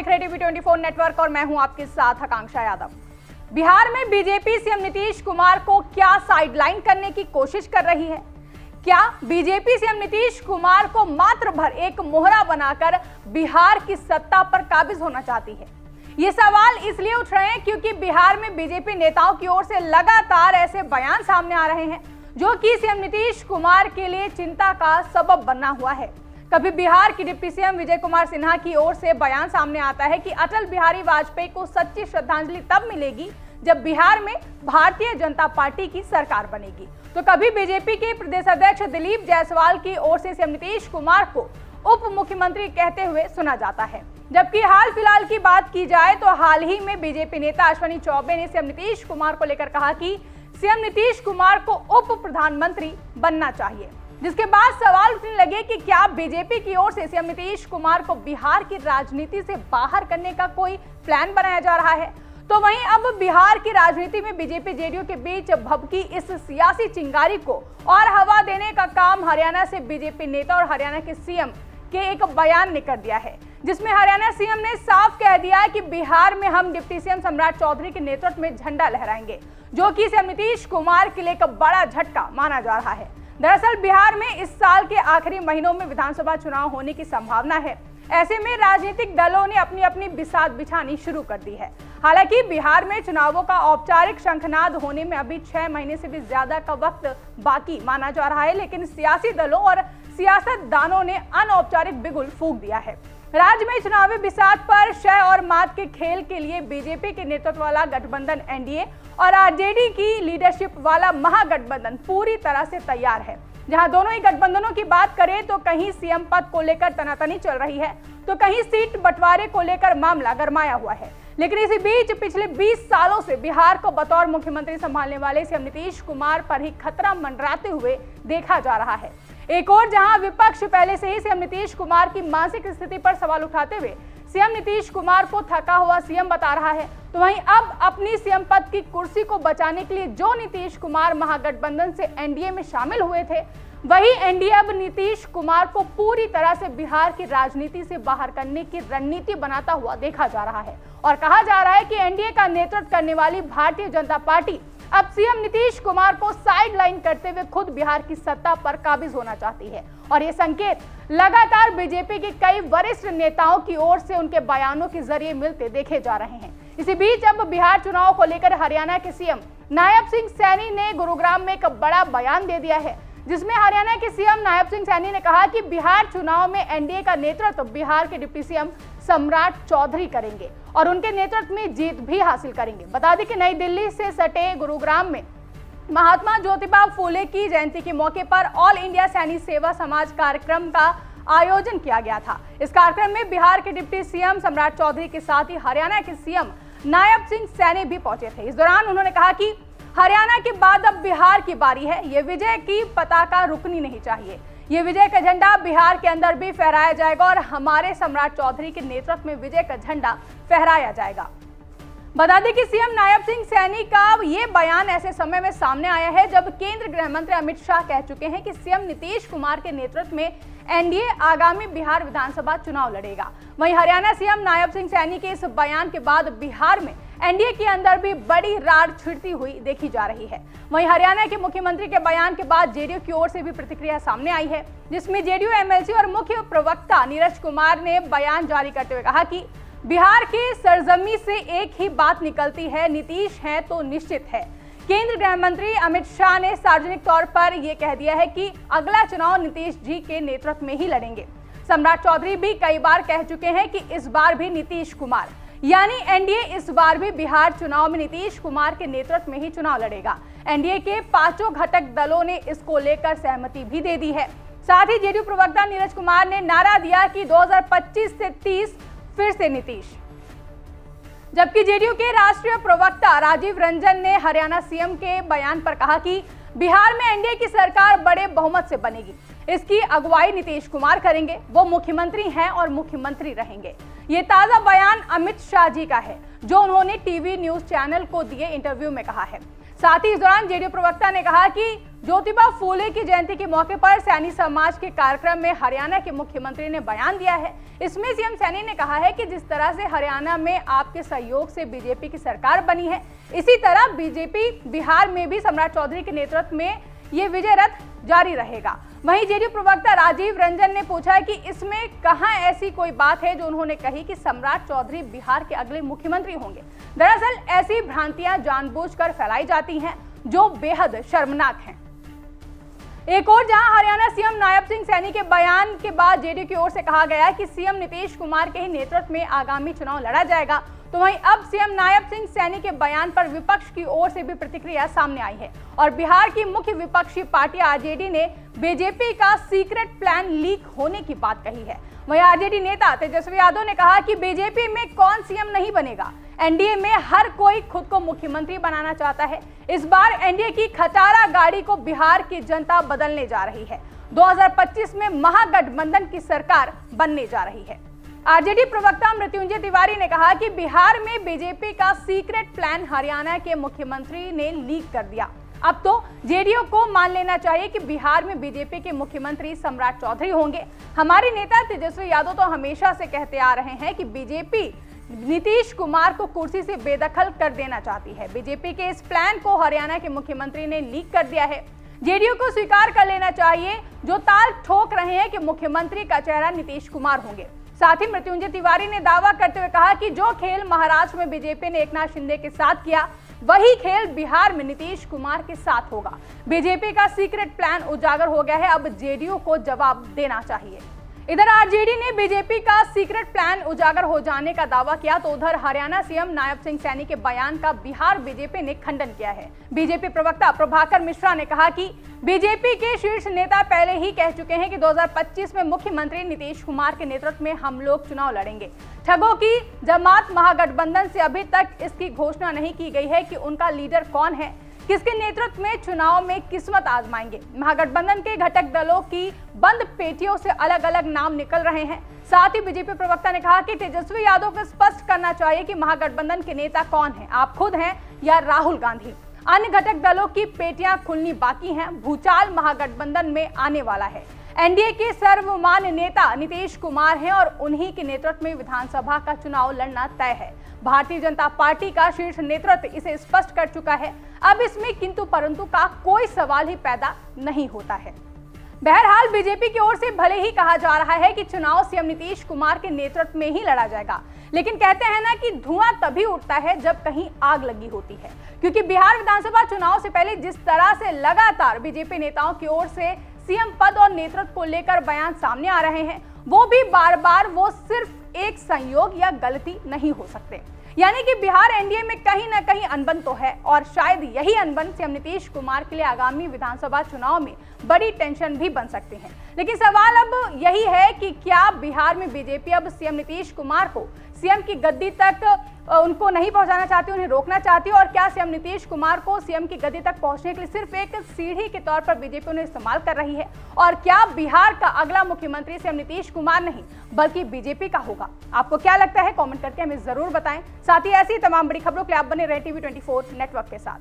देख रहे TV 24 network और मैं हूं आपके साथ आकांक्षा यादव। बिहार में बीजेपी सीएम नीतीश कुमार को क्या साइडलाइन करने की कोशिश कर रही है? क्या बीजेपी सीएम नीतीश कुमार को मात्र भर एक मोहरा बनाकर बिहार की सत्ता पर काबिज होना चाहती है? ये सवाल इसलिए उठ रहे हैं क्योंकि बिहार में बीजेपी नेताओं की ओर से लगातार ऐसे बयान सामने आ रहे हैं जो कि सीएम नीतीश कुमार के लिए चिंता का सबब बना हुआ है। कभी बिहार की डिप्टी सीएम विजय कुमार सिन्हा की ओर से बयान सामने आता है कि अटल बिहारी वाजपेयी को सच्ची श्रद्धांजलि तब मिलेगी जब बिहार में भारतीय जनता पार्टी की सरकार बनेगी। तो कभी बीजेपी के प्रदेश अध्यक्ष दिलीप जायसवाल की ओर से सीएम नीतीश कुमार को उप मुख्यमंत्री कहते हुए सुना जाता है। जबकि हाल फिलहाल की बात की जाए तो हाल ही में बीजेपी नेता अश्विनी चौबे ने सीएम नीतीश कुमार को लेकर कहा कि सीएम नीतीश कुमार को उप प्रधानमंत्री बनना चाहिए, जिसके बाद सवाल उठने लगे कि क्या बीजेपी की ओर से सीएम नीतीश कुमार को बिहार की राजनीति से बाहर करने का कोई प्लान बनाया जा रहा है। तो वहीं अब बिहार की राजनीति में बीजेपी जेडीयू के बीच भभकी इस सियासी चिंगारी को और हवा देने का काम हरियाणा से बीजेपी नेता और हरियाणा के सीएम के एक बयान ने कर दिया है, जिसमें हरियाणा सीएम ने साफ कह दिया है कि बिहार में हम डिप्टी सीएम सम्राट चौधरी के नेतृत्व में झंडा लहराएंगे, जो कि सीएम नीतीश कुमार के लिए एक बड़ा झटका माना जा रहा है। दरअसल बिहार में इस साल के आखिरी महीनों में विधानसभा चुनाव होने की संभावना है। ऐसे में राजनीतिक दलों ने अपनी अपनी बिसात बिछानी शुरू कर दी है। हालांकि बिहार में चुनावों का औपचारिक शंखनाद होने में अभी 6 महीने से भी ज्यादा का वक्त बाकी माना जा रहा है, लेकिन सियासी दलों और सियासतदानों ने अनौपचारिक बिगुल फूंक दिया है। राज्य में चुनावी बिसात पर शय और मात के खेल के लिए बीजेपी के नेतृत्व वाला गठबंधन एनडीए और आरजेडी की लीडरशिप वाला महागठबंधन पूरी तरह से तैयार है। जहां दोनों ही गठबंधनों की बात करें तो कहीं सीएम पद को लेकर तनातनी चल रही है तो कहीं सीट बंटवारे को लेकर मामला गरमाया हुआ है। लेकिन इसी बीच पिछले 20 सालों से बिहार को बतौर मुख्यमंत्री संभालने वाले सीएम नीतीश कुमार पर ही खतरा मंडराते हुए देखा जा रहा है। एक और जहां विपक्ष पहले से ही सीएम नीतीश कुमार की मानसिक स्थिति पर सवाल उठाते हुए सीएम नीतीश कुमार को थका हुआ सीएम बता रहा है, तो वहीं अब अपनी सीएम पद की कुर्सी को बचाने के लिए जो नीतीश कुमार महागठबंधन से एनडीए में शामिल हुए थे, वही एनडीए अब नीतीश कुमार को पूरी तरह से बिहार की राजनीति से बाहर करने की रणनीति बनाता हुआ देखा जा रहा है। और कहा जा रहा है कि एनडीए का नेतृत्व करने वाली भारतीय जनता पार्टी अब सीएम नीतीश कुमार को साइडलाइन करते हुए खुद बिहार की सत्ता पर काबिज होना चाहती है। और ये संकेत लगातार बीजेपी के कई वरिष्ठ नेताओं की ओर से उनके बयानों के जरिए मिलते देखे जा रहे हैं। इसी बीच अब बिहार चुनाव को लेकर हरियाणा के सीएम नायब सिंह सैनी ने गुरुग्राम में एक बड़ा बयान दे दिया है, जिसमें हरियाणा के सीएम नायब सिंह सैनी ने कहा कि बिहार चुनाव में एनडीए का नेतृत्व बिहार के डिप्टी सीएम सम्राट चौधरी करेंगे और उनके नेतृत्व में जीत भी हासिल करेंगे। बता दें कि नई दिल्ली से सटे गुरुग्राम में महात्मा ज्योतिबा फूले की जयंती के मौके पर ऑल इंडिया सैनिक सेवा समाज कार्यक्रम का आयोजन किया गया था। इस कार्यक्रम में बिहार के डिप्टी सीएम सम्राट चौधरी के साथ ही हरियाणा के सीएम नायब सिंह सैनी भी पहुंचे थे। इस दौरान उन्होंने कहा कि हरियाणा के बाद अब बिहार की बारी है, ये विजय की पताका रुकनी नहीं चाहिए, ये विजय का झंडा बिहार के अंदर भी फहराया जाएगा और हमारे सम्राट चौधरी के नेतृत्व में विजय का झंडा फहराया जाएगा। बता दें कि सीएम नायब सिंह सैनी का ये बयान ऐसे समय में सामने आया है जब केंद्रीय गृह मंत्री अमित शाह कह चुके हैं कि सीएम नीतीश कुमार के नेतृत्व में एनडीए आगामी बिहार विधानसभा चुनाव लड़ेगा। वहीं हरियाणा सीएम नायब सिंह सैनी के इस बयान के बाद बिहार में एनडीए के अंदर भी बड़ी रार छिड़ती हुई देखी जा रही है। वहीं हरियाणा के मुख्यमंत्री के बयान के बाद जेडीयू की ओर से भी प्रतिक्रिया सामने आई है, जिसमें जेडीयू एमएलसी और मुख्य प्रवक्ता नीरज कुमार ने बयान जारी करते हुए कहा कि बिहार के सरजमी से एक ही बात निकलती है, नीतीश है तो निश्चित है। केंद्रीय गृह मंत्री अमित शाह ने सार्वजनिक तौर पर यह कह दिया है कि अगला चुनाव नीतीश जी के नेतृत्व में ही लड़ेंगे। सम्राट चौधरी भी कई बार कह चुके हैं कि इस बार भी नीतीश कुमार यानी एनडीए इस बार भी बिहार चुनाव में नीतीश कुमार के नेतृत्व में ही चुनाव लड़ेगा। एनडीए के 5 घटक दलों ने इसको लेकर सहमति भी दे दी है। साथ ही जेडीयू प्रवक्ता नीरज कुमार ने नारा दिया कि 2025 से 30 फिर से नीतीश। जबकि जेडीयू के राष्ट्रीय प्रवक्ता राजीव रंजन ने हरियाणा सीएम के बयान पर कहा कि बिहार में एनडीए की सरकार बड़े बहुमत से बनेगी, इसकी अगुवाई नीतीश कुमार करेंगे, वो मुख्यमंत्री हैं और मुख्यमंत्री रहेंगे। ये ताजा बयान अमित शाह जी का है, जो उन्होंने टीवी न्यूज चैनल को दिए इंटरव्यू में कहा है। साथ ही इस दौरान जेडीयू प्रवक्ता ने कहा कि ज्योतिबा फूले की जयंती के मौके पर सैनी समाज के कार्यक्रम में हरियाणा के मुख्यमंत्री ने बयान दिया है। इसमें सीएम सैनी ने कहा है कि जिस तरह से हरियाणा में आपके सहयोग से बीजेपी की सरकार बनी है, इसी तरह बीजेपी बिहार में भी सम्राट चौधरी के नेतृत्व में ये विजय रथ जारी रहेगा। वहीं जेडीयू प्रवक्ता राजीव रंजन ने पूछा कि इसमें कहां ऐसी कोई बात है जो उन्होंने कही कि सम्राट चौधरी बिहार के अगले मुख्यमंत्री होंगे। दरअसल ऐसी भ्रांतियां जानबूझकर फैलाई जाती हैं जो बेहद शर्मनाक हैं। एक और जहां हरियाणा सीएम नायब सिंह सैनी के बयान के बाद जेडीयू की ओर से कहा गया कि सीएम नीतीश कुमार के ही नेतृत्व में आगामी चुनाव लड़ा जाएगा, तो वहीं अब सीएम नायब सिंह सैनी के बयान पर विपक्ष की ओर से भी प्रतिक्रिया सामने आई है और बिहार की मुख्य विपक्षी पार्टी आरजेडी ने बीजेपी का सीक्रेट प्लान लीक होने की बात कही है। वहीं आरजेडी नेता तेजस्वी यादव ने कहा कि बीजेपी में कौन सीएम नहीं बनेगा, एनडीए में हर कोई खुद को मुख्यमंत्री बनाना चाहता है। इस बार एनडीए की खटारा गाड़ी को बिहार की जनता बदलने जा रही है। 2025 में महागठबंधन की सरकार बनने जा रही है। आरजेडी प्रवक्ता मृत्युंजय तिवारी ने कहा कि बिहार में बीजेपी का सीक्रेट प्लान हरियाणा के मुख्यमंत्री ने लीक कर दिया। अब तो जेडीयू को मान लेना चाहिए कि बिहार में बीजेपी के मुख्यमंत्री सम्राट चौधरी होंगे। हमारे नेता तेजस्वी यादव तो हमेशा से कहते आ रहे हैं कि बीजेपी नीतीश कुमार को कुर्सी से बेदखल कर देना चाहती है। बीजेपी के इस प्लान को हरियाणा के मुख्यमंत्री ने लीक कर दिया है। जेडीयू को स्वीकार कर लेना चाहिए जो ताल ठोक रहे हैं कि मुख्यमंत्री का चेहरा नीतीश कुमार होंगे। साथ ही मृत्युंजय तिवारी ने दावा करते हुए कहा कि जो खेल महाराष्ट्र में बीजेपी ने एकनाथ शिंदे के साथ किया, वही खेल बिहार में नीतीश कुमार के साथ होगा। बीजेपी का सीक्रेट प्लान उजागर हो गया है, अब जेडीयू को जवाब देना चाहिए। इधर आरजेडी ने बीजेपी का सीक्रेट प्लान उजागर हो जाने का दावा किया, तो उधर हरियाणा सीएम नायब सिंह सैनी के बयान का बिहार बीजेपी ने खंडन किया है। बीजेपी प्रवक्ता प्रभाकर मिश्रा ने कहा कि बीजेपी के शीर्ष नेता पहले ही कह चुके हैं कि 2025 में मुख्यमंत्री नीतीश कुमार के नेतृत्व में हम लोग चुनाव लड़ेंगे। ठगों की जमात महागठबंधन से अभी तक इसकी घोषणा नहीं की गई है कि उनका लीडर कौन है, किसके नेतृत्व में चुनाव में किस्मत आजमाएंगे। महागठबंधन के घटक दलों की बंद पेटियों से अलग अलग नाम निकल रहे हैं। साथ ही बीजेपी प्रवक्ता ने कहा कि तेजस्वी यादव को स्पष्ट करना चाहिए कि महागठबंधन के नेता कौन हैं, आप खुद हैं या राहुल गांधी। अन्य घटक दलों की पेटियां खुलनी बाकी हैं। भूचाल महागठबंधन में आने वाला है। एनडीए के सर्वमान्य नेता नीतीश कुमार हैं और उन्हीं के नेतृत्व में विधानसभा का चुनाव लड़ना तय है। भारतीय जनता पार्टी का शीर्ष नेतृत्व इसे स्पष्ट कर चुका है। अब इसमें किंतु परंतु का कोई सवाल ही पैदा नहीं होता है। बहरहाल बीजेपी की ओर से भले ही कहा जा रहा है कि चुनाव सीएम नीतीश कुमार के नेतृत्व में ही लड़ा जाएगा, लेकिन कहते हैं ना कि धुआं तभी उठता है जब कहीं आग लगी होती है। क्योंकि बिहार विधानसभा चुनाव से पहले जिस तरह से लगातार बीजेपी नेताओं की ओर से सीएम पद और नेतृत्व को लेकर बयान सामने आ रहे हैं, वो भी बार बार वो सिर्फ एक संयोग या गलती नहीं हो सकते। यानी कि बिहार एनडीए में कहीं ना कहीं अनबन तो है और शायद यही अनबन सीएम नीतीश कुमार के लिए आगामी विधानसभा चुनाव में बड़ी टेंशन भी बन सकती है। लेकिन सवाल अब यही है कि क्या बिहार में बीजेपी अब सीएम नीतीश कुमार को सीएम की गद्दी तक उनको नहीं पहुंचाना चाहती, उन्हें रोकना चाहती है, और क्या सीएम नीतीश कुमार को सीएम की गद्दी तक पहुंचने के लिए सिर्फ एक सीढ़ी के तौर पर बीजेपी उन्हें इस्तेमाल कर रही है, और क्या बिहार का अगला मुख्यमंत्री सीएम नीतीश कुमार नहीं बल्कि बीजेपी का होगा? आपको क्या लगता है? कमेंट करके हमें जरूर बताएं। साथ ही ऐसी तमाम बड़ी खबरों के लिए आप बने रहे टीवी 24 नेटवर्क के साथ।